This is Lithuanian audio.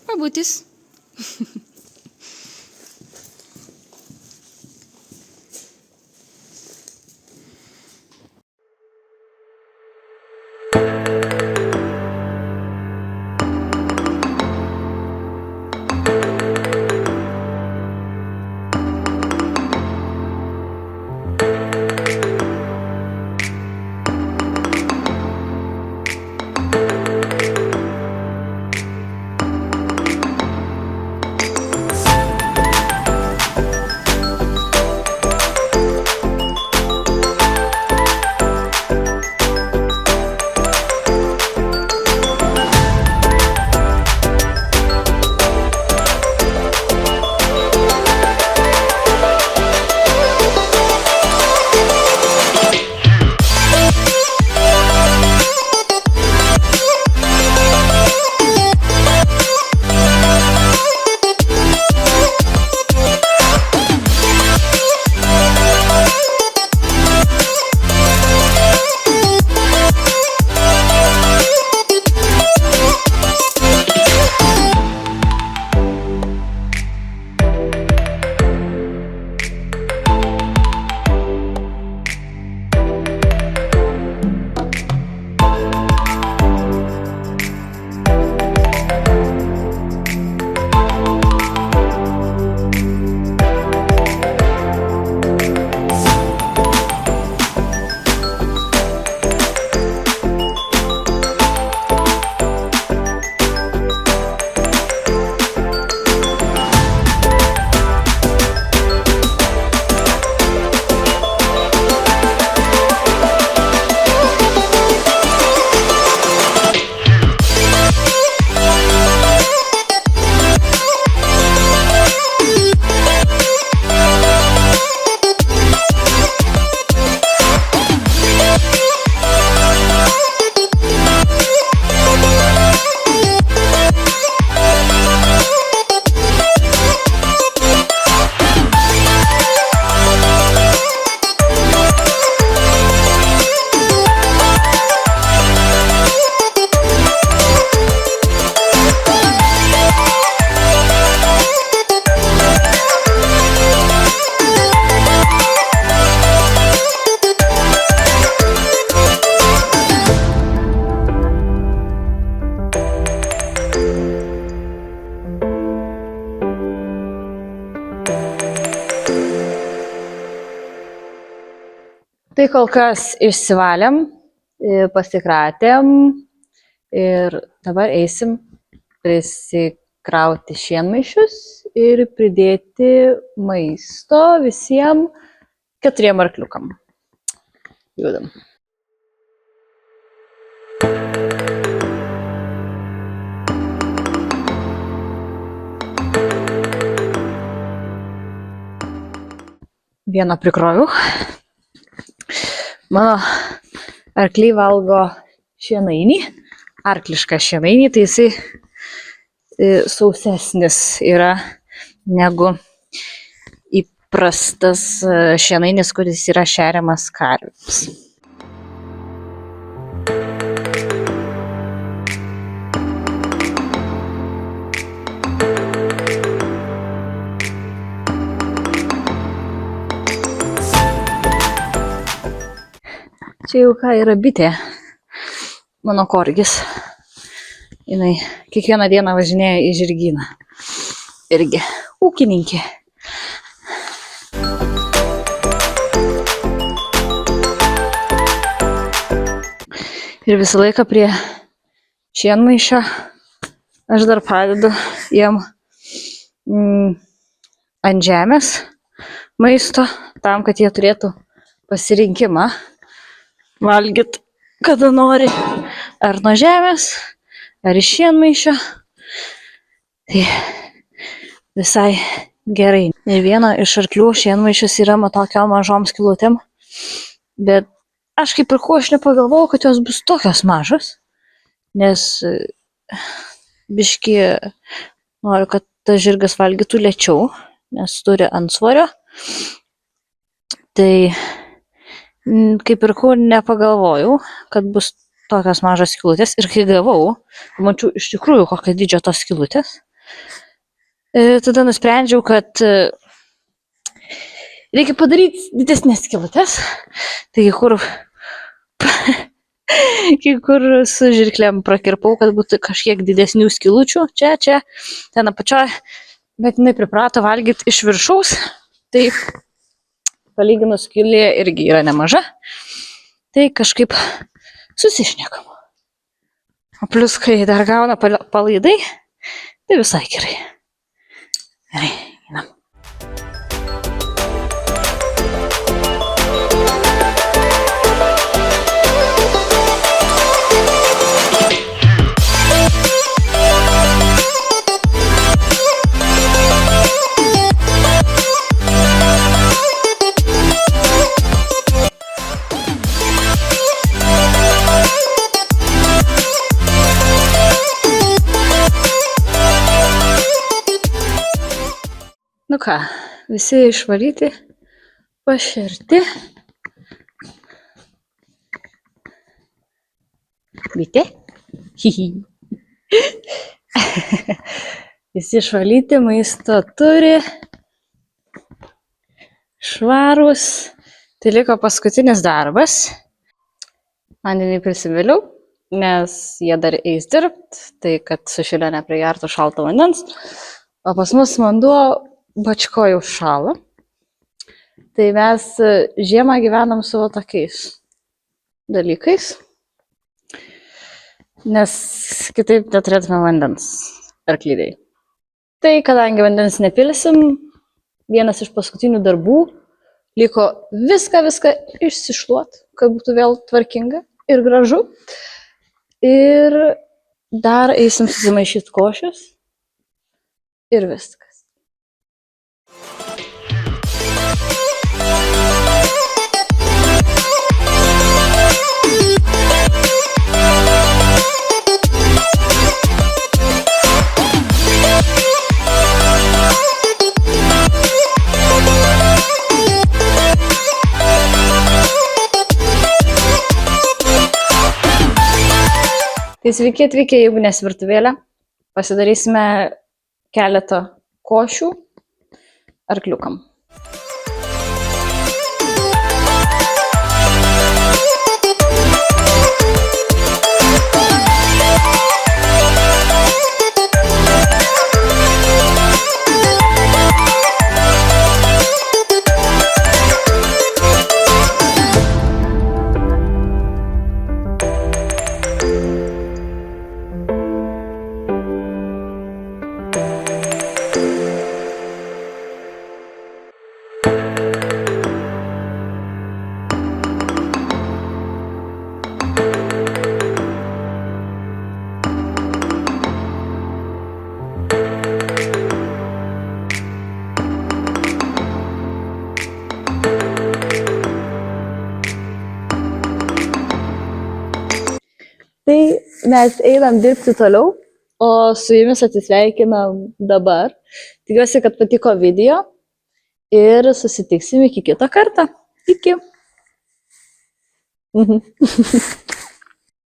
Pabutis. Tai kol kas išsivalėm, pasikratėm ir dabar eisim prisikrauti šienmaišius ir pridėti maisto visiems 4 arkliukam. Judam. Vieną prikroviau. Mano arkliai valgo šienainį, arklišką šienainį, tai jisai sausesnis yra negu įprastas šienainis, kuris yra šeriamas karvėms. Čia jau ką yra bitė, mano korgis. Jinai kiekvieną dieną važinėja į žirgyną. Irgi ūkininkė. Ir visą laiką prie šienmaišio aš dar padedu jiem ant žemės maisto, tam, kad jie turėtų pasirinkimą valgyt, kada nori, ar nuo žemės, ar iš šienmaišio. Tai visai gerai. Ir viena iš arklių šienmaišis yra tokiom mažom skylutėm, bet aš kaip ir ko aš nepagalvojau, kad jos bus tokios mažos, nes biškį noriu, kad tas žirgas valgytų lėčiau, nes turi antsvorio. Tai kaip ir ko nepagalvojau, kad bus tokios mažos skylutės ir kai gavau, mačiau iš tikrųjų kokio dydžio tos skylutės. Tada nusprendžiau, kad reikia padaryti didesnės skylutės. Taigi kur su žirklėm prakirpau, kad būtų kažkiek didesnių skylučių. Čia, ten apačioje. Bet jinai priprato valgyti iš viršaus. Tai palyginus skylė irgi yra nemaža. Tai kažkaip susišnekam. O plus, kai dar gauna palaidai, tai visai gerai. Gerai, einam. Nu ką, visi išvalyti, pašerti. Bitė? Hihi. Visi išvalyti, maisto turi. Švarūs. Tai liko paskutinis darbas. Vandenį prisiviliau, nes jie dar eis dirbt, tai kad sušilę neprigertų šalto vandens. O pas mus vanduo bačko jau šala. Tai mes žiemą gyvenam su tokiais dalykais, nes kitaip neturėtume vandens arklydėj. Tai kadangi vandens nepilsim, vienas iš paskutinių darbų liko viską išsišluot, kad būtų vėl tvarkinga ir gražu. Ir dar eisim susimaišyti košės ir viskas. Tai sveiki atvykę į Ugnės virtuvėlę. Pasidarysime keletą košių arkliukam. Tai mes einam dirbti toliau, o su jumis atsisveikinam dabar. Tikiuosi, kad patiko video ir susitiksim iki kito karto. Iki.